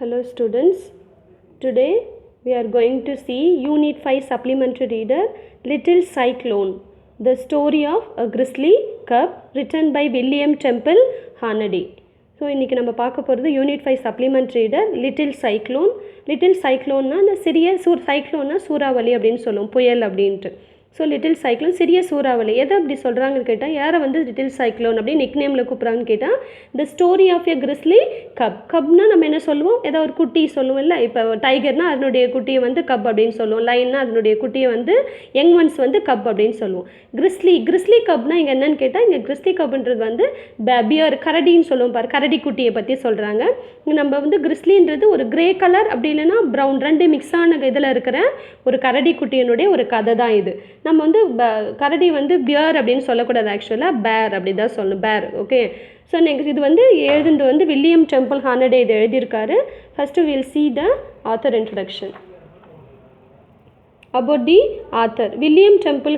Hello students, today we are going to see Unit 5 Supplementary Reader Little Cyclone, the story of a grizzly cub written by William Temple Hornaday. So இன்றைக்கி நம்ம பார்க்க போகிறது unit 5 supplement reader little cyclone. Little சைக்ளோன்னா அந்த சிறிய சைக்ளோன்னா சூறாவளி அப்படின்னு சொல்லுவோம், புயல் அப்படின்ட்டு. ஸோ லிட்டில் சைக்ளோன் சிறிய சூறாவளி. எதை அப்படி சொல்கிறாங்கன்னு கேட்டால், யாரை வந்து லிட்டில் சைக்ளோன் அப்படின்னு நிக்நேமில் கூப்பிட்றாங்கன்னு கேட்டால், the story of a grizzly cub. கப்னா நம்ம என்ன சொல்லுவோம், ஏதோ ஒரு குட்டி சொல்லுவோம் இல்லை. இப்போ டைகர்னால் அதனுடைய குட்டியை வந்து கப் அப்படின்னு சொல்லுவோம். லைன்னா அதனுடைய குட்டியை வந்து யங் ஒன்ஸ் வந்து கப் அப்படின்னு சொல்லுவோம். கிறிஸ்லி கப்னா இங்கே என்னன்னு கேட்டால், இங்கே கிறிஸ்லி கப்ன்றது வந்து பியர் கரடின்னு சொல்லுவோம் பாரு, கரடி குட்டியை பற்றி சொல்கிறாங்க. நம்ம வந்து கிறிஸ்லின்றது ஒரு கிரே கலர் அப்படி இல்லைன்னா ப்ரௌன் ரெண்டு மிக்ஸான இதில் இருக்கிற ஒரு கரடி குட்டியினுடைய ஒரு கதை தான் இது. நம்ம வந்து கரடி வந்து பியர் அப்படின்னு சொல்லக்கூடாது, ஆக்சுவலாக பேர் அப்படி தான் சொல்லணும், பேர். ஓகே, ஸோ நெக்ஸ்ட் இது வந்து எழுதுனது வந்து வில்லியம் டெம்பிள் ஹார்னடே இது எழுதியிருக்காரு. First will see the author introduction. About the author, William Temple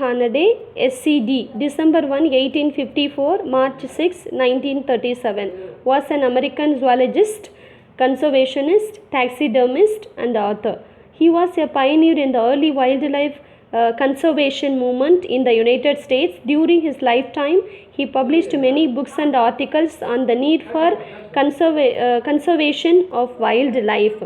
Hornaday, SCD, December 1, 1854, March 6, 1937, was an American zoologist, conservationist, taxidermist, and author. He was a pioneer in the early wildlife conservation movement in the United States. During his lifetime, he published many books and articles on the need for conservation of wildlife.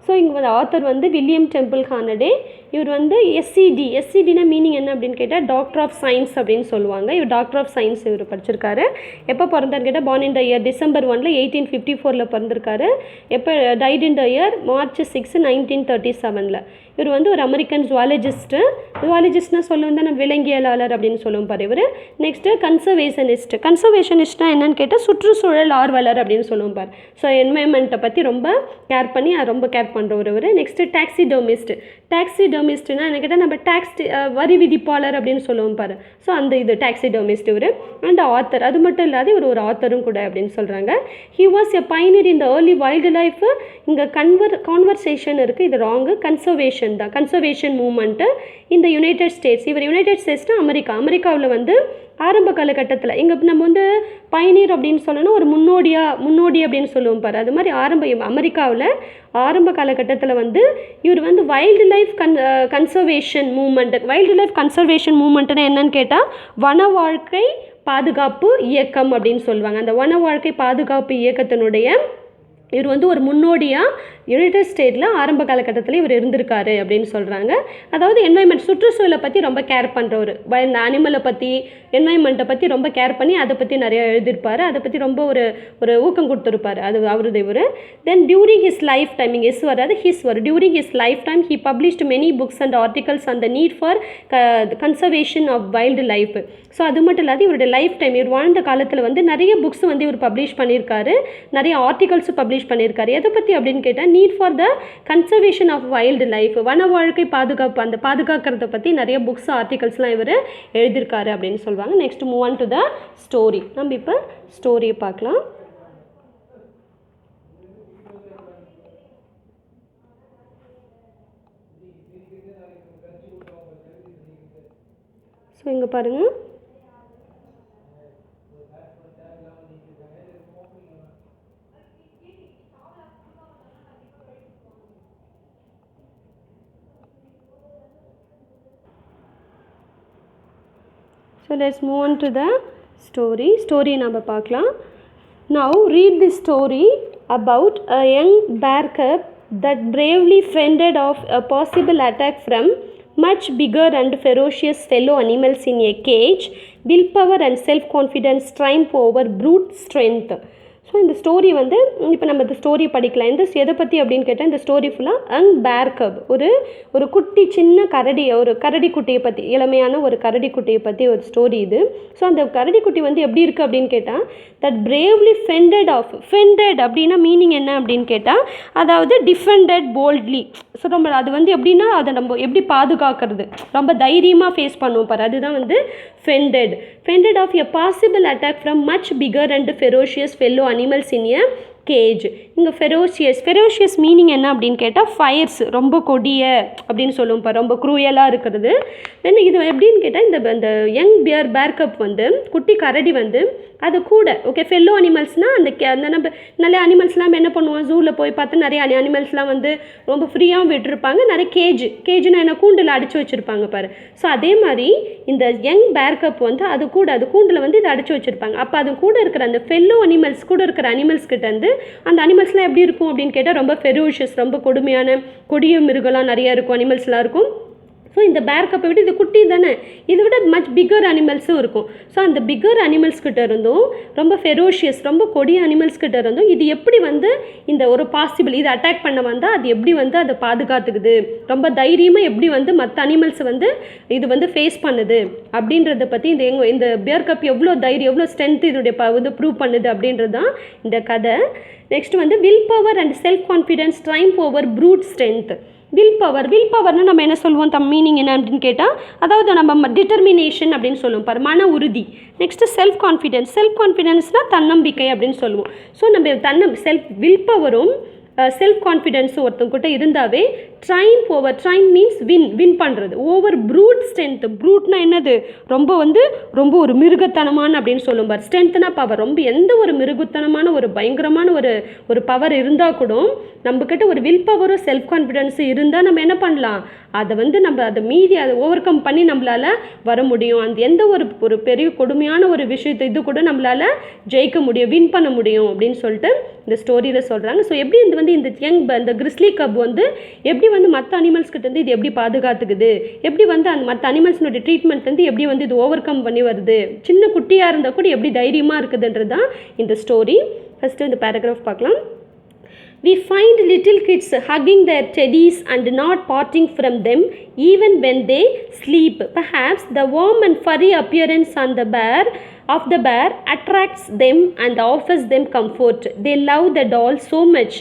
So இங்கே வந்து author வந்து William temple ஹார்னடே. இவர் வந்து எஸ்சிடினா meaning என்ன அப்படின்னு கேட்டால் doctor of science அப்படின்னு சொல்லுவாங்க. இவர் டாக்டர் ஆஃப் சயின்ஸ் இவர் படிச்சிருக்காரு. எப்போ பிறந்தார் கேட்டால், born in the year December 1 1854 பிறந்திருக்காரு. எப்போ tight in the year March 6 1937. இவர் வந்து ஒரு அமெரிக்கன் ஜுவாலஜிஸ்ட்டு. ஜுவாலஜிஸ்ட்னா சொல்லுவோம் தான், நம்ம விலங்கியலாளர் அப்படின்னு சொல்லுவோம் பாரு இவர். நெக்ஸ்ட்டு கன்சர்வேஷனிஸ்ட்னா என்னன்னு கேட்டால் சுற்றுச்சூழல் ஆர்வலர் அப்படின்னு சொல்லுவோம் பாரு. ஸோ என்வைரன்மெண்ட்டை பற்றி ரொம்ப கேர் பண்ணி ரொம்ப கேர் பண்ணுறவர் இவர். நெக்ஸ்ட்டு டாக்ஸிடோமிஸ்ட்னா என்ன கேட்டால், நம்ம வரி விதிப்பாளர் அப்படின்னு சொல்லுவோம் பாரு. ஸோ அந்த இது டாக்ஸிடோமிஸ்ட் இவர். அண்ட் ஆத்தர், அது மட்டும் இல்லாத இவர் ஒரு ஆத்தரும் கூட அப்படின்னு சொல்கிறாங்க. He was a Pioneer in the early wild life. இங்கே கான்வர்சேஷன் இருக்குது, இது ராங்கு. கன்சர்வேஷன் தான், கன்சர்வேஷன் மூமெண்ட்டு இந்த யுனைடெட் ஸ்டேட்ஸ். இவர் யுனைடெட் ஸ்டேட்ஸ்னா அமெரிக்காவில் வந்து ஆரம்ப காலகட்டத்தில் இங்கே நம்ம வந்து பைனியர் அப்படின்னு சொல்லணும், ஒரு முன்னோடி அப்படின்னு சொல்லுவோம் பாரு. அது மாதிரி அமெரிக்காவில் ஆரம்ப காலகட்டத்தில் வந்து இவர் வந்து வைல்டு லைஃப் கன்சர்வேஷன் மூமெண்ட்டுன்னா என்னன்னு கேட்டால், வன வாழ்க்கை பாதுகாப்பு இயக்கம் அப்படின்னு சொல்லுவாங்க. அந்த வன வாழ்க்கை பாதுகாப்பு இயக்கத்தினுடைய இவர் வந்து ஒரு முன்னோடியாக யுனைடெட் ஸ்டேட்டில் ஆரம்ப காலகட்டத்தில் இவர் இருந்திருக்காரு அப்படின்னு சொல்கிறாங்க. அதாவது என்வைரன்மெண்ட், சுற்றுச்சூழலை பற்றி ரொம்ப கேர் பண்ணுறவர். அனிமலை பற்றி, என்வைரன்மெண்ட்டை பற்றி ரொம்ப கேர் பண்ணி அதை பற்றி நிறையா எழுதியிருப்பார். அதை பற்றி ரொம்ப ஒரு ஊக்கம் கொடுத்துருப்பார். அது அவரது இவர். Then during his lifetime, during his lifetime he published many books and articles on the need for conservation of wildlife. So அது மட்டும் இல்லாத இவருடைய லைஃப் டைம், இவர் வாழ்ந்த காலத்தில் வந்து நிறைய புக்ஸ் வந்து இவர் பப்ளிஷ் பண்ணியிருக்காரு, நிறைய ஆர்டிகல்ஸும் பப்ளிஷ் பண்ணியிருக்காரு. எதை பற்றி அப்படின்னு கேட்டால், need for the conservation of wildlife, வன வாழ்க்கை பாதுகாப்பு, அந்த பாதுகாக்கிறத பற்றி நிறைய புக்ஸ் ஆர்டிகல்ஸ்லாம் இவர் எழுதியிருக்காரு அப்படின்னு சொல்லுவாங்க. Next move on to the story. நம்ம இப்போ ஸ்டோரியை பார்க்கலாம். ஸோ இங்கே பாருங்கள், so let's move on to the story நம்ம பார்க்கலாம். Now read the story about a young bear cub that bravely fended off a possible attack from much bigger and ferocious fellow animals in a cage. Willpower and self-confidence triumph over brute strength. So இந்த story வந்து இப்போ நம்ம இந்த story படிக்கலாம். எதை பற்றி அப்படின்னு கேட்டால், இந்த ஸ்டோரி ஃபுல்லாக பேர் கப், ஒரு குட்டி சின்ன ஒரு கரடி குட்டியை பற்றி, இளமையான ஒரு கரடி குட்டியை பற்றி ஒரு ஸ்டோரி இது. ஸோ அந்த கரடி குட்டி வந்து எப்படி இருக்குது அப்படின்னு கேட்டால், தட் பிரேவ்லி ஃபெண்டட் அப்படின்னா மீனிங் என்ன அப்படின்னு கேட்டால், அதாவது டிஃபெண்டட் போல்ட்லி. ஸோ நம்ம அது வந்து எப்படின்னா, அதை நம்ம எப்படி பாதுகாக்கிறது, ரொம்ப தைரியமாக ஃபேஸ் பண்ணுவோம் பாரு, அதுதான் வந்து fended off a possible attack from much bigger and ferocious fellow animals in a cage. இங்கே ஃபெரோஷியஸ் மீனிங் என்ன அப்படின்னு கேட்டால் ஃபயர்ஸ், ரொம்ப கொடிய அப்படின்னு சொல்லுவோம். இப்போ ரொம்ப க்ரூயலாக இருக்கிறது. தென் இது எப்படின்னு கேட்டால் இந்த யங் பேர் கப் வந்து குட்டி கரடி வந்து அது கூட ஓகே ஃபெல்லோ அனிமல்ஸ்னால் அந்த நம்ம நிறைய அனிமல்ஸ்லாம் என்ன பண்ணுவோம், ஜூவில் போய் பார்த்து நிறைய அனிமல்ஸ்லாம் வந்து ரொம்ப ஃப்ரீயாகவும் விட்டுருப்பாங்க. நிறைய கேஜ்னா என்ன கூண்டில் அடைச்சி வச்சுருப்பாங்க பாரு. ஸோ அதே மாதிரி இந்த யங் பேர் கப் வந்து அது கூண்டில் வந்து இதை அடைச்சி வச்சுருப்பாங்க. அப்போ அது கூட இருக்கிற அந்த ஃபெல்லோ அனிமல்ஸ் கூட இருக்கிற அனிமல்ஸ் கிட்ட வந்து அந்த அனிமல்ஸ்லாம் எப்படி இருக்கும் அப்படின்னு கேட்டால் ரொம்ப ஃபெரோஷியஸ், ரொம்ப கொடுமையான கொடிய மிருகலாம் நிறையா இருக்கும், அனிமல்ஸ்லாம் இருக்கும். ஸோ இந்த பேர் கப்பை விட இது குட்டி தானே, இதை விட மச் பிக்கர் அனிமல்ஸும் இருக்கும். ஸோ அந்த பிக்கர் அனிமல்ஸ்கிட்ட இருந்தும் ரொம்ப ஃபெரோஷியஸ், ரொம்ப கொடிய அனிமல்ஸ்கிட்ட இருந்தும் இது எப்படி வந்து இந்த ஒரு பாசிபிள் இது அட்டாக் பண்ண வந்தால் அது எப்படி வந்து அதை பாதுகாத்துக்குது, ரொம்ப தைரியமாக எப்படி வந்து மற்ற அனிமல்ஸ் வந்து இது வந்து ஃபேஸ் பண்ணுது அப்படின்றத பற்றி இந்த பேர் கப் எவ்வளோ தைரியம், எவ்வளோ ஸ்ட்ரென்த் இதோடைய இது ப்ரூவ் பண்ணுது அப்படின்றது தான் இந்த கதை. நெக்ஸ்ட் வந்து willpower and self confidence triumph over brute strength. Will பவர்னா நம்ம என்ன சொல்லுவோம், மீனிங் என்ன அப்படின்னு கேட்டால் அதாவது நம்ம டிட்டர்மினேஷன் அப்படின்னு சொல்லுவோம் பாரு, மன உறுதி. நெக்ஸ்ட்டு செல்ஃப் கான்ஃபிடென்ஸ்னால் தன்னம்பிக்கை அப்படின்னு சொல்லுவோம். ஸோ நம்ம வில் பவரும் செல்ஃப் கான்ஃபிடென்ஸும் ஒருத்தவங்கிட்ட இருந்தாவே ட்ரைம் மீன்ஸ் வின் பண்ணுறது ஓவர் ப்ரூட் ஸ்ட்ரென்த். ப்ரூட்னா என்னது, ரொம்ப ஒரு மிருகத்தனமான அப்படின்னு சொல்லும் பார். ஸ்ட்ரென்த்னா பவர், ரொம்ப எந்த ஒரு மிருகத்தனமான ஒரு பயங்கரமான ஒரு பவர் இருந்தால் கூட நம்மக்கிட்ட ஒரு வில் பவரும் செல்ஃப் கான்ஃபிடென்ஸும் இருந்தால் நம்ம என்ன பண்ணலாம், அதை வந்து நம்ம அதை மீறி அதை ஓவர் கம் பண்ணி நம்மளால் வர முடியும். அந்த எந்த ஒரு பெரிய கொடுமையான ஒரு விஷயத்தை இது கூட நம்மளால் ஜெயிக்க முடியும், வின் பண்ண முடியும் அப்படின்னு சொல்லிட்டு இந்த ஸ்டோரியில் சொல்கிறாங்க. ஸோ எப்படி இது வந்து இந்த கிறிஸ்லி கப் வந்து எப்படி வந்து மற்ற அனிமல்ஸ்கிட்ட இருந்து இது எப்படி பாதுகாத்துக்குது, எப்படி வந்து அந்த மற்ற அனிமல்ஸ்னுடைய ட்ரீட்மெண்ட் வந்து எப்படி வந்து இது ஓவர் கம் பண்ணி வருது, சின்ன குட்டியாக இருந்தால் கூட எப்படி தைரியமாக இருக்குதுன்றது தான் இந்த ஸ்டோரி. ஃபஸ்ட்டு இந்த பேராகிராஃப் பார்க்கலாம். We find little kids hugging their teddies and not parting from them even when they sleep. Perhaps the warm and furry appearance of the bear attracts them and offers them comfort. They love the doll so much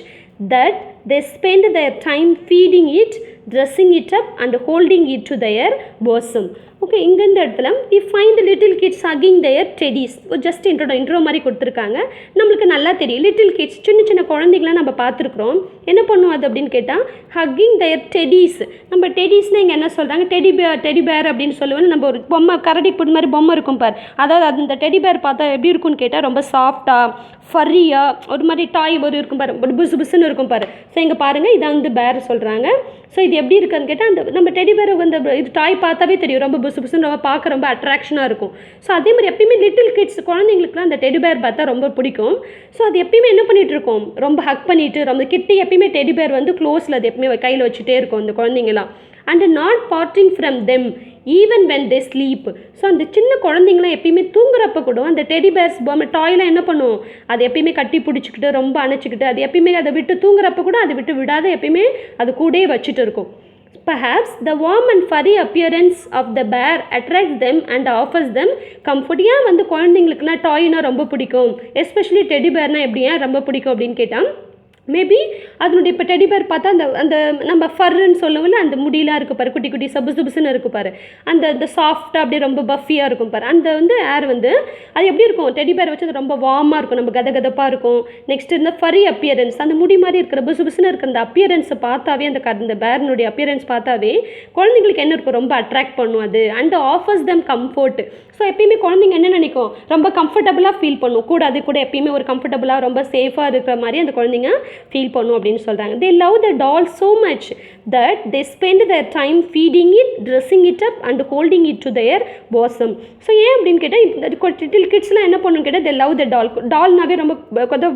that they spend their time feeding it, dressing it up and holding it to their bosom. Okay, இங்கே இந்த இடத்துல we find little kids hugging their teddies. Just intro மாதிரி கொடுத்துருக்காங்க. நம்மளுக்கு நல்லா தெரியும் little kids சின்ன குழந்தைங்களாம் நம்ம பார்த்துருக்குறோம். என்ன பண்ணுவோம் அது அப்படின்னு கேட்டால் ஹக்கிங் their teddies. நம்ம டெடிஸ்னால் இங்கே என்ன சொல்கிறாங்க, டெடி பேர் அப்படின்னு சொல்லுவோம். நம்ம ஒரு பொம்மை கரடி புடி மாதிரி பொம்மை இருக்கும் பார், அதாவது அந்த டெடி பேர் பார்த்தா எப்படி இருக்குன்னு கேட்டால் ரொம்ப சாஃப்டாக ஃபர்ரியாக ஒரு மாதிரி டாய் ஒரு இருக்கும் பாரு, ஒரு புசுன்னு இருக்கும் பாரு. ஸோ இங்கே பாருங்கள், இதை வந்து பேர் சொல்கிறாங்க. ஸோ இது எப்படி இருக்குன்னு கேட்டால் அந்த நம்ம டெடி பேரை வந்து இது டாய் பார்த்தாவே தெரியும், ரொம்ப புசுன்னு ரொம்ப பார்க்க ரொம்ப அட்ராக்ஷனாக இருக்கும். ஸோ அதே மாதிரி எப்பயுமே லிட்டில் கிட்ஸ் குழந்தைங்களுக்குலாம் அந்த டெடி பேர் பார்த்தா ரொம்ப பிடிக்கும். ஸோ அது எப்பயுமே என்ன பண்ணிகிட்டு இருக்கோம், ரொம்ப ஹக் பண்ணிவிட்டு ரொம்ப கிட்டே எப்பயுமே டெடி பேர் வந்து க்ளோஸில் அது எப்பயுமே கையில் வச்சுட்டே இருக்கும் அந்த குழந்தைங்களாம். And not partying from them even when they sleep. So அந்த சின்ன குழந்தைங்களாம் எப்பயுமே தூங்குறப்ப கூட அந்த டெடி பேர்ஸ் பொம்மை டாய்லாம் என்ன பண்ணுவோம், அது எப்பயுமே கட்டி பிடிச்சிக்கிட்டு ரொம்ப அணைச்சிக்கிட்டு அது எப்பயுமே அதை விட்டு தூங்குறப்ப கூட அதை விட்டு விடாத எப்பயுமே அது கூடயே வச்சுட்டு இருக்கும். Perhaps the warm and furry appearance of the bear attracts them and offers them comfort. ஏன் வந்து குழந்தைங்களுக்குலாம் டாய்னா ரொம்ப பிடிக்கும், எஸ்பெஷலி டெடி பேர்னால் எப்படி ஏன் ரொம்ப பிடிக்கும் அப்படின்னு கேட்டால் மேபி அதனுடைய இப்போ டெடி பேர் பார்த்தா அந்த நம்ம ஃபர்ன்னு சொல்லுவோம்ல, அந்த முடியெலாம் இருக்கும் பாரு, குட்டி குட்டி சபுசுன்னு இருக்கும் பாரு, அந்த சாஃப்டாக அப்படியே ரொம்ப பஃபியாக இருக்கும் பாரு. அந்த வந்து ஏர் வந்து அது எப்படி இருக்கும், டெடி பேர் வச்சு அது ரொம்ப வார்மாக இருக்கும், நம்ம கதப்பாக இருக்கும். நெக்ஸ்ட் இந்த ஃபரி அப்பியரன்ஸ், அந்த முடி மாதிரி இருக்கிற புசுன்னு இருக்கிற அந்த அப்பியரன்ஸை பார்த்தாவே அந்த பேர்னுடைய அப்பியரன்ஸ் பார்த்தாவே குழந்தைங்களுக்கு என்ன இருக்கும், ரொம்ப அட்ராக்ட் பண்ணும் அது. And offers them comfort. So எப்பயுமே குழந்தைங்க என்ன நினைக்கும், ரொம்ப கம்ஃபர்டபுளாக ஃபீல் பண்ணும், கூட அது கூட எப்பயுமே ஒரு கம்ஃபர்டபுளாக ரொம்ப சேஃபாக இருக்கிற மாதிரி அந்த குழந்தைங்க ஃபீல் பண்ணும் அப்படின்னு சொல்கிறாங்க. They love the doll so much that they spend their time feeding it, dressing it up and holding it to their bosom. So ஏன் அப்படின்னு கேட்டால் லிட்டில் கிட்ஸ்லாம் என்ன பண்ணணும்னு கேட்டால் they love the doll. டால்னாவே ரொம்ப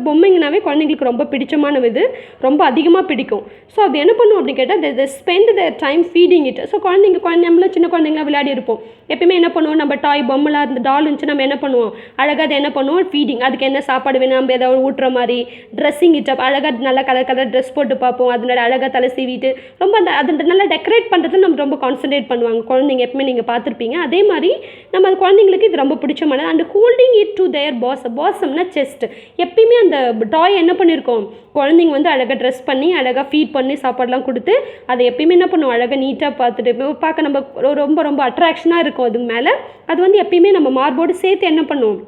பொம்மைங்கனாவே குழந்தைங்களுக்கு ரொம்ப பிடிச்சமான இது, ரொம்ப அதிகமாக பிடிக்கும். ஸோ அது என்ன பண்ணும் அப்படின்னு கேட்டால் they spend their time feeding it. So நம்மள சின்ன குழந்தைங்களாம் விளையாடி இருப்போம், எப்பயுமே என்ன பண்ணுவோம், நம்ம டாய் பொம்மைலாம் இந்த டால் இருந்துச்சு நம்ம என்ன பண்ணுவோம், அழகாக அதை என்ன பண்ணுவோம் ஃபீடிங், அதுக்கு என்ன சாப்பாடு வேணும் நம்ம ஏதாவது ஊட்டுற மாதிரி, ட்ரெஸ்ஸிங் இட் அப், அழகாக நல்லா கலர் ட்ரெஸ் போட்டு பார்ப்போம், அதனால அழகாக தலை சீவிட்டு ரொம்ப அது நல்லா டெக்கரேட் பண்ணுறது நம்ம ரொம்ப கான்சன்ட்ரேட் பண்ணுவாங்க குழந்தைங்க, எப்பவுமே நீங்கள் பார்த்துருப்பீங்க. அதே மாதிரி நம்ம அது குழந்தைங்களுக்கு இது ரொம்ப பிடிச்சமானது. And holding it to their பாசம்னா செஸ்ட். எப்பயுமே அந்த டாய் என்ன பண்ணியிருக்கோம், குழந்தைங்க வந்து அழகாக ட்ரெஸ் பண்ணி அழகாக ஃபீட் பண்ணி சாப்பாடெலாம் கொடுத்து அதை எப்பயுமே என்ன பண்ணுவோம், அழகாக நீட்டாக பார்த்துட்டு பார்க்க நம்ம ரொம்ப அட்ராக்ஷனாக இருக்கும் அது மேலே. அது வந்து எப்பயுமே நம்ம மார்போடு சேர்த்து என்ன பண்ணுவோம்,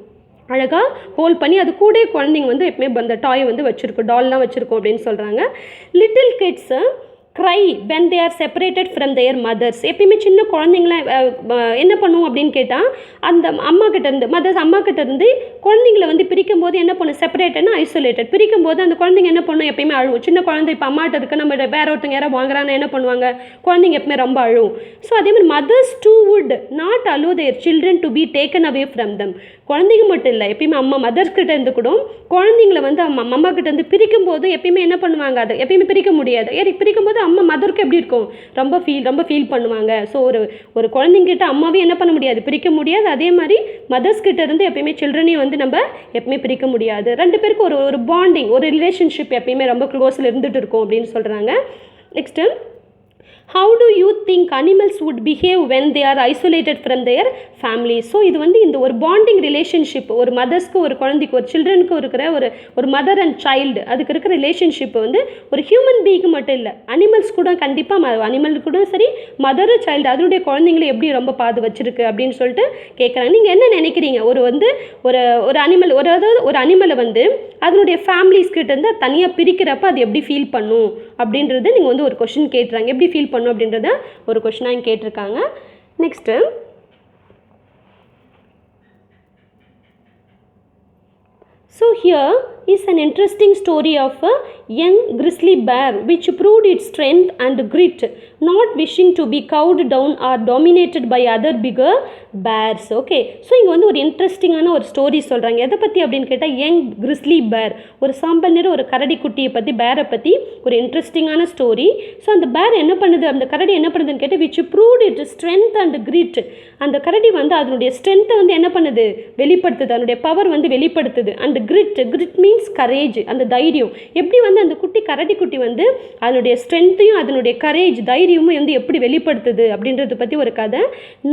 அழகாக ஹோல்ட் பண்ணி அது கூட குழந்தைங்க வந்து எப்பவுமே அந்த டாய் வந்து வச்சுருக்கோம், டால்லாம் வச்சுருக்கோம் அப்படின்னு சொல்கிறாங்க. Little kids cry when they are separated from their mothers. எப்பயுமே சின்ன குழந்தைங்களாம் என்ன பண்ணுவோம் அப்படின்னு கேட்டால் அந்த அம்மா கிட்டேருந்து குழந்தைங்கள வந்து பிரிக்கும் போது என்ன பண்ணும், செப்பரேட்டட்னா ஐசோலேட்டட், பிரிக்கும் போது அந்த குழந்தைங்க என்ன பண்ணும், எப்பயுமே அழுவும். சின்ன குழந்தை இப்போ அம்மாட்ட இருக்க நம்ம வேற ஒருத்தங்க யாராவது வாங்குறாங்கன்னா என்ன பண்ணுவாங்க, குழந்தைங்க எப்பவுமே ரொம்ப அழுவும். ஸோ அதே மாதிரி mothers too would not allow their children to be taken away from them. குழந்தைங்க மட்டும் இல்லை, எப்பயுமே மதர்ஸ் கிட்ட இருந்து கூட குழந்தைங்கள வந்து அம்மா கிட்ட இருந்து பிரிக்கும் போது எப்பயுமே என்ன பண்ணுவாங்க, அதை எப்பயுமே பிரிக்க முடியாது. பிரிக்கும் போது அம்மா மதருக்கு எப்படி இருக்கும், ரொம்ப ஃபீல் பண்ணுவாங்க. ஸோ ஒரு குழந்தைங்கிட்ட அம்மாவே என்ன பண்ண முடியாது, பிரிக்க முடியாது. அதே மாதிரி மதர்ஸ் கிட்ட இருந்து எப்பயுமே சில்ட்ரனையும் வந்து நம்ம எப்பயுமே பிரிக்க முடியாது. ரெண்டு பேருக்கு ஒரு பாண்டிங், ஒரு ரிலேஷன்ஷிப் எப்பயுமே ரொம்ப க்ளோஸில் இருந்துகிட்டு இருக்கும் அப்படின்னு சொல்கிறாங்க. Next, how do you think animals would behave when they are isolated from their families? So இது வந்து இந்த ஒரு பாண்டிங் ரிலேஷன்ஷிப், ஒரு மதர்ஸ்க்கு ஒரு குழந்தைக்கு ஒரு சில்ட்ரனுக்கு இருக்கிற ஒரு மதர் அண்ட் சைல்டு, அதுக்கு இருக்கிற ரிலேஷன்ஷிப் வந்து ஒரு ஹியூமன் பீயிங்க்கு மட்டும் இல்லை, அனிமல்ஸ் கூட கண்டிப்பாக, அனிமல் கூட சரி, மதர் சைல்டு அதனுடைய குழந்தைங்களை எப்படி ரொம்ப பாது வச்சிருக்கு அப்படின்னு சொல்லிட்டு கேட்குறாங்க. நீங்கள் என்ன நினைக்கிறீங்க, ஒரு அனிமல் ஒரு அனிமலை வந்து அதனுடைய ஃபேமிலிஸ் கிட்ட இருந்து தனியாக பிரிக்கிறப்ப அது எப்படி ஃபீல் பண்ணும் அப்படின்றது நீங்கள் வந்து ஒரு கொஷின் கேட்டுறாங்க. எப்படி ஃபீல் பண்ணும் அப்படின்றத ஒரு கொஷினாக இங்கே கேட்டிருக்காங்க. Next, so here is an interesting story of a young grizzly bear which proved its strength and grit, not wishing to be cowed down or dominated by other bigger bears. Okay, so இங்கே வந்து ஒரு இன்ட்ரெஸ்டிங்கான ஒரு story சொல்கிறாங்க. எதை பற்றி அப்படின்னு கேட்டால் யங் கிறிஸ்லி பேர், ஒரு சாம்பல் நிற ஒரு கரடி குட்டியை பற்றி, பேரை பற்றி ஒரு இன்ட்ரெஸ்டிங்கான ஸ்டோரி. ஸோ அந்த பேர் என்ன பண்ணுது, அந்த கரடி என்ன பண்ணுதுன்னு கேட்டால் which proved it strength and grid. அந்த கரடி வந்து அதனுடைய ஸ்ட்ரென்த்தை வந்து என்ன பண்ணுது, வெளிப்படுத்துது, அதனுடைய பவர் வந்து வெளிப்படுத்துது. அண்ட் கிரிட் மீன்ஸ் கரேஜ், அந்த தைரியம். எப்படி வந்து அந்த கரடி குட்டி வந்து அதனுடைய ஸ்ட்ரென்த்தையும் அதனுடைய கரேஜ் தைரியமும் வந்து எப்படி வெளிப்படுத்துது அப்படின்றத பற்றி ஒரு கதை.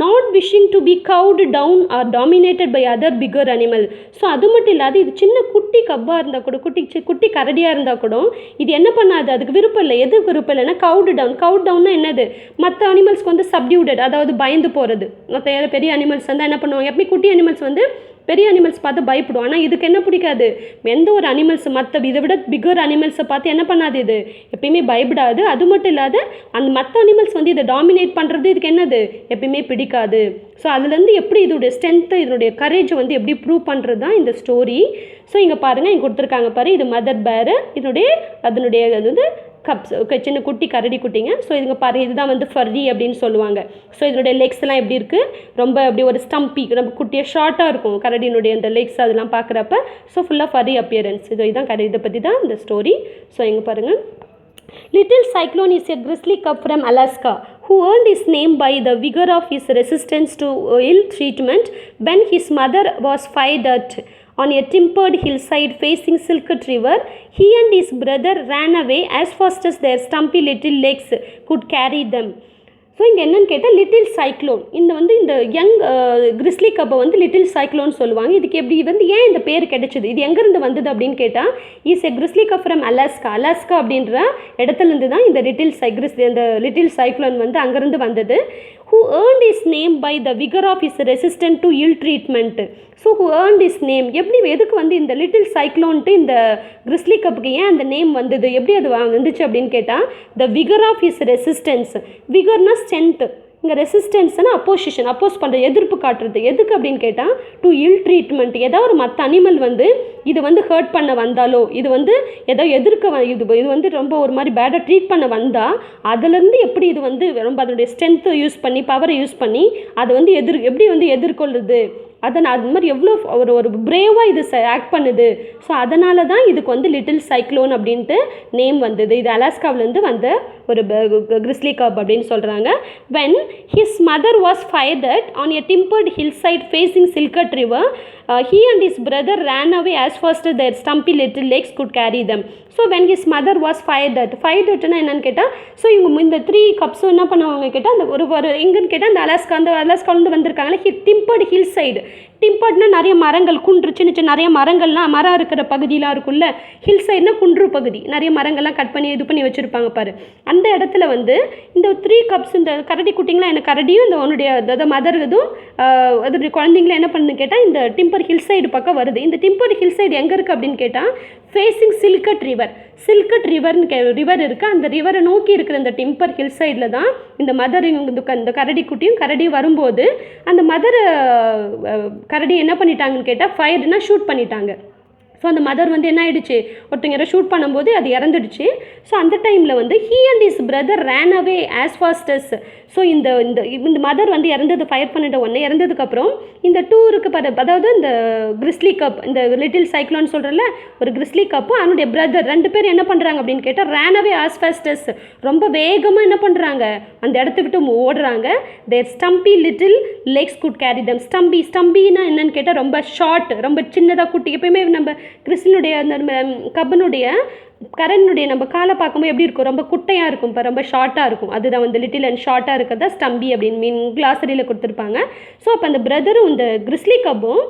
Not wishing to be cowed down or dominated by other bigger animal. So அது மட்டும் இல்லாது இது சின்ன குட்டி கப்பாக இருந்தால் கூட, குட்டி கரடியாக இருந்தால் கூட இது என்ன பண்ணாது, அதுக்கு விருப்பம் இல்லை. எதுக்கு விருப்பம் இல்லைன்னா கவுட் டவுன்னா என்னது, மற்ற அனிமல்ஸ்க்கு வந்து சப்டியூடட், அதாவது பயந்து போகிறது. மற்ற பெரிய அனிமல்ஸ் வந்து என்ன பண்ணுவாங்க, எப்பயும் குட்டி அனிமல்ஸ் வந்து பெரிய அனிமல்ஸ் பார்த்து பயப்படும். ஆனால் இதுக்கு என்ன பிடிக்காது, எந்த ஒரு அனிமல்ஸ் மற்ற இதை விட பிகர் அனிமல்ஸை பார்த்து என்ன பண்ணாது, இது எப்பயுமே பயப்படாது. அது மட்டும் இல்லாத அந்த மற்ற அனிமல்ஸ் வந்து இதை டாமினேட் பண்ணுறது இதுக்கு என்னது எப்பயுமே பிடிக்காது. ஸோ அதுலேருந்து எப்படி இதோடைய ஸ்ட்ரென்த்து, இதனுடைய கரேஜை வந்து எப்படி ப்ரூவ் பண்ணுறது தான் இந்த ஸ்டோரி. ஸோ இங்கே பாருங்கள், இங்கே கொடுத்துருக்காங்க பாரு, இது மதர் பேரு, அதனுடைய அது வந்து கப்ஸ், சின்ன குட்டி கரடி குட்டிங்க. ஸோ இதுங்க பாரு, இதுதான் வந்து ஃபர்ரி அப்படின்னு சொல்லுவாங்க. ஸோ இதனுடைய லெக்ஸ் எல்லாம் எப்படி இருக்குது, ரொம்ப அப்படி ஒரு ஸ்டம்பி, ரொம்ப குட்டியாக ஷார்ட்டாக இருக்கும் கரடியினுடைய அந்த லெக்ஸ், அதெல்லாம் பார்க்குறப்ப. ஸோ ஃபுல்லாக ஃபர்ரி அப்பியரன்ஸ். இதுதான் இதை பற்றி தான் இந்த ஸ்டோரி. ஸோ இங்கே பாருங்கள், Little Cyclone is a grizzly cub from Alaska who earned his name by the vigor of his resistance to ill treatment when his mother was fired at on a timbered hillside facing Silket River. He and his brother ran away as fast as their stumpy little legs could carry them. So இங்கே என்னென்னு கேட்டால் little cyclone, இந்த young கிறிஸ்லி கப்பை வந்து little cyclone சொல்லுவாங்க. இதுக்கு எப்படி வந்து ஏன் இந்த பேர் கிடைச்சிது, இது எங்கேருந்து வந்தது அப்படின்னு கேட்டால் is a grizzly cup from Alaska அப்படின்ற இடத்துலேருந்து தான் இந்த லிட்டில் சைக்ளோன் வந்து அங்கேருந்து வந்தது. who earned his name by the vigor of his resistance to ill treatment. So who earned his name, எதுக்கு வந்து இந்த லிட்டில் சைக்ளோன்ட்டு இந்த கிறிஸ்லி கப்புக்கு ஏன் அந்த நேம் வந்தது, எப்படி அது வந்துச்சு அப்படின்னு கேட்டால் the vigour of his resistance. விகர்னா ஸ்ட்ரென்த், இங்கே ரெசிஸ்டன்ஸ்னால் அப்போஸ் பண்ணுறது, எதிர்ப்பு காட்டுறது. எதுக்கு அப்படின்னு கேட்டால் டு இல் ட்ரீட்மெண்ட். ஏதோ ஒரு மற்ற அனிமல் வந்து இது வந்து ஹர்ட் பண்ண வந்தாலோ, இது வந்து ஏதோ எதிர்க்க இது வந்து ரொம்ப ஒரு மாதிரி பேடாக ட்ரீட் பண்ண வந்தால் அதுலேருந்து எப்படி இது வந்து ரொம்ப அதனுடைய ஸ்ட்ரென்த்தை யூஸ் பண்ணி, பவரை யூஸ் பண்ணி அதை வந்து எப்படி வந்து எதிர்கொள்ளுது, அது மாதிரி எவ்வளோ ஒரு பிரேவாக இது ஆக்ட் பண்ணுது. ஸோ அதனால தான் இதுக்கு வந்து லிட்டில் சைக்ளோன் அப்படின்ட்டு நேம் வந்தது. இது அலாஸ்காவிலேருந்து வந்த ஒரு கிறிஸ்லி கப் அப்படின்னு சொல்கிறாங்க. when his mother was fired at on a timbered hillside facing Silket River, he and his brother ran away as fast as their stumpy little legs could carry them. So when his mother was fired atனா என்னன்னு கேட்டால், so இவங்க இந்த 3 கப்ஸும் என்ன பண்ணுவாங்க கேட்டால், அந்த ஒரு எங்கன்னு கேட்டால் அந்த அலாஸ்காவிலேருந்து வந்திருக்காங்களே, டிம்பர்டு ஹில் சைடு, டிம்பர்ட்னா நிறைய மரங்கள், குன்று, சின்ன சின்ன நிறைய மரங்கள்லாம், மரம் இருக்கிற பகுதியெலாம் இருக்குல்ல, ஹில் சைட்னா குன்று பகுதி, நிறைய மரங்கள்லாம் கட் பண்ணி இது பண்ணி வச்சுருப்பாங்க பாரு. அந்த இடத்துல வந்து இந்த 3 கப்ஸ், இந்த கரடி குட்டிங்களாம், எனக்கு கரடியும் இந்த உன்னுடைய அதாவது மதர் இதுவும் அதோடைய குழந்தைங்களும் என்ன பண்ணுன்னு கேட்டால் இந்த டிம்பர் ஹில் சைடு பக்கம் வருது. இந்த டிம்பர் ஹில் சைடு எங்கே இருக்குது அப்படின்னு கேட்டால் facing Chilcot river. Chilcot ரிவர்னு river இருக்குது. அந்த ரிவரை நோக்கி இருக்கிற இந்த டிம்பர் ஹில் சைடில் தான் இந்த மதர் இந்த கரடி குட்டியும் கரடியும் வரும்போது அந்த மதர் கரடி என்ன பண்ணிட்டாங்கன்னு கேட்டால் ஃபயர்னா ஷூட் பண்ணிட்டாங்க. ஸோ அந்த மதர் வந்து என்ன ஆகிடுச்சு, ஒருத்தங்க யாரை ஷூட் பண்ணும்போது அது இறந்துடுச்சு. ஸோ அந்த டைமில் வந்து he and his brother ran away as fast as. So இந்த இந்த இந்த மதர் வந்து இறந்தது, ஃபயர் பண்ணிட்ட உடனே இறந்ததுக்கப்புறம் இந்த டூருக்கு அதாவது இந்த கிறிஸ்லி கப், இந்த லிட்டில் சைக்ளோன் சொல்கிறல ஒரு கிறிஸ்லி கப்பும் அவனுடைய பிரதர் 2 பேர் என்ன பண்ணுறாங்க அப்படின்னு கேட்டால் ரேன் அவே ஆஸ் ஃபாஸ்டஸ், ரொம்ப வேகமாக என்ன பண்ணுறாங்க அந்த இடத்த விட்டு ஓடுறாங்க. தேர் ஸ்டம்பி லிட்டில் லெக்ஸ் குட் கேரி தம். ஸ்டம்பினா என்னன்னு கேட்டால் ரொம்ப ஷார்ட், ரொம்ப சின்னதாக குட்டி. எப்பயுமே நம்ம கிறிஸ்டினுடைய அந்த கப்பனுடைய கரனுடைய நம்ம காலை பார்க்கும்போது எப்படி இருக்கும், ரொம்ப குட்டையாக இருக்கும், இப்போ ரொம்ப ஷார்ட்டாக இருக்கும். அதுதான் வந்து லிட்டில் அண்ட் ஷார்ட்டாக இருக்கிறதா ஸ்டம்பி அப்படின்னு மீன் கிளாஸரியில் கொடுத்துருப்பாங்க. ஸோ அப்போ அந்த பிரதரும் இந்த கிறிஸ்லி கப்பும்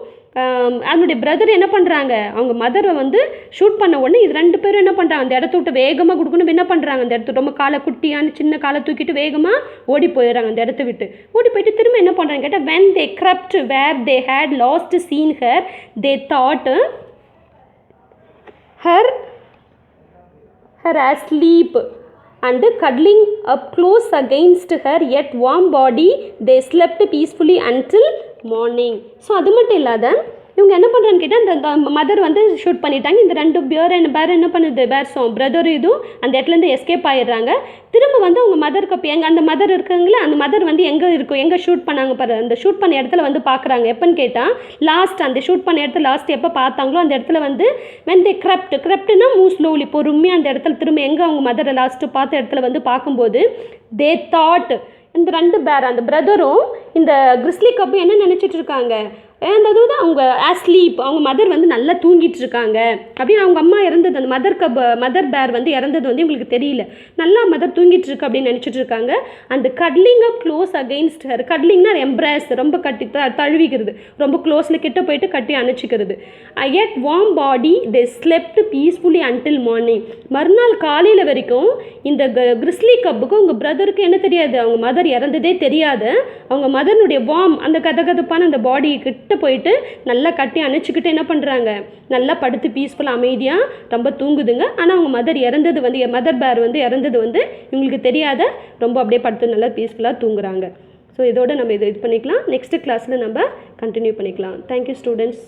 அதனுடைய பிரதர் என்ன பண்ணுறாங்க, அவங்க மதரை வந்து ஷூட் பண்ண உடனே இது 2 பேரும் என்ன பண்ணுறாங்க, அந்த இடத்த விட்டு வேகமாக கொடுக்கணும். என்ன பண்ணுறாங்க, அந்த இடத்த ரொம்ப காலை குட்டியான சின்ன காலை தூக்கிட்டு வேகமாக ஓடி போயிடுறாங்க அந்த இடத்த விட்டு. ஓடி போயிட்டு திரும்ப என்ன பண்ணுறாங்க கேட்டால் when they crept where they had last seen her they thought her asleep and cuddling up close against her yet warm body they slept peacefully until morning. So அது மட்டும் இல்லாத இவங்க என்ன பண்ணுறான்னு கேட்டால் அந்த மதர் வந்து ஷூட் பண்ணிட்டாங்க. இந்த 2 பேர் என்ன பண்ணுது, பேர்ஸும் பிரதரும் இதுவும் அந்த இடத்துலேருந்து எஸ்கேப் ஆகிடுறாங்க. திரும்ப வந்து அவங்க மதருக்கு அப்போ அந்த மதர் இருக்காங்களே, அந்த மதர் வந்து எங்கே இருக்கும், எங்கே ஷூட் பண்ணாங்க பாரு, அந்த ஷூட் பண்ண இடத்துல வந்து பார்க்குறாங்க. எப்போன்னு கேட்டால் லாஸ்ட் அந்த ஷூட் பண்ண இடத்துல லாஸ்ட் எப்போ பார்த்தாங்களோ அந்த இடத்துல வந்து when they crept move slowly, பொறுமையாக அந்த இடத்துல திரும்ப எங்கே அவங்க மதரை லாஸ்ட்டு பார்த்த இடத்துல வந்து பார்க்கும்போது they thought இந்த 2 பேர் அந்த பிரதரும் இந்த கிறிஸ்லி கப்பும் என்ன நினச்சிட்டு இருக்காங்க, அதாவது அவங்க ஆஸ்லீப், அவங்க மதர் வந்து நல்லா தூங்கிட்டு இருக்காங்க அப்படின்னு. அவங்க அம்மா இறந்தது, அந்த மதர் பேர் வந்து இறந்தது வந்து இவங்களுக்கு தெரியல, நல்லா மதர் தூங்கிட்டு இருக்கு அப்படின்னு நினச்சிட்டு இருக்காங்க. அந்த cuddling up close against her, கட்லிங்னா எம்ப்ராஸ், ரொம்ப கட்டி தழுவிக்கிறது, ரொம்ப க்ளோஸில் கிட்ட போயிட்டு கட்டி அணைச்சிக்கிறது. yet warm body they slept peacefully until morning. மறுநாள் காலையில் வரைக்கும் இந்த கிறிஸ்லி கப்புக்கும் உங்கள் பிரதருக்கு என்ன தெரியாது, அவங்க மதர் இறந்ததே தெரியாது. அவங்க மதனுடைய வார்ம் அந்த கதகதப்பான அந்த பாடி கிட்ட போயிட்டு நல்லா கட்டி அணைச்சிக்கிட்டு என்ன பண்ணுறாங்க, நல்லா படுத்து பீஸ்ஃபுல்லாக அமைதியாக ரொம்ப தூங்குதுங்க. ஆனால் அவங்க மதர் இறந்தது வந்து மதர் பேர் வந்து இறந்தது வந்து இவங்களுக்கு தெரியாத, ரொம்ப அப்படியே படுத்து நல்லா பீஸ்ஃபுல்லாக தூங்குறாங்க. ஸோ இதோட நம்ம இது பண்ணிக்கலாம். நெக்ஸ்ட் கிளாஸில் நம்ம கண்டினியூ பண்ணிக்கலாம். Thank you students.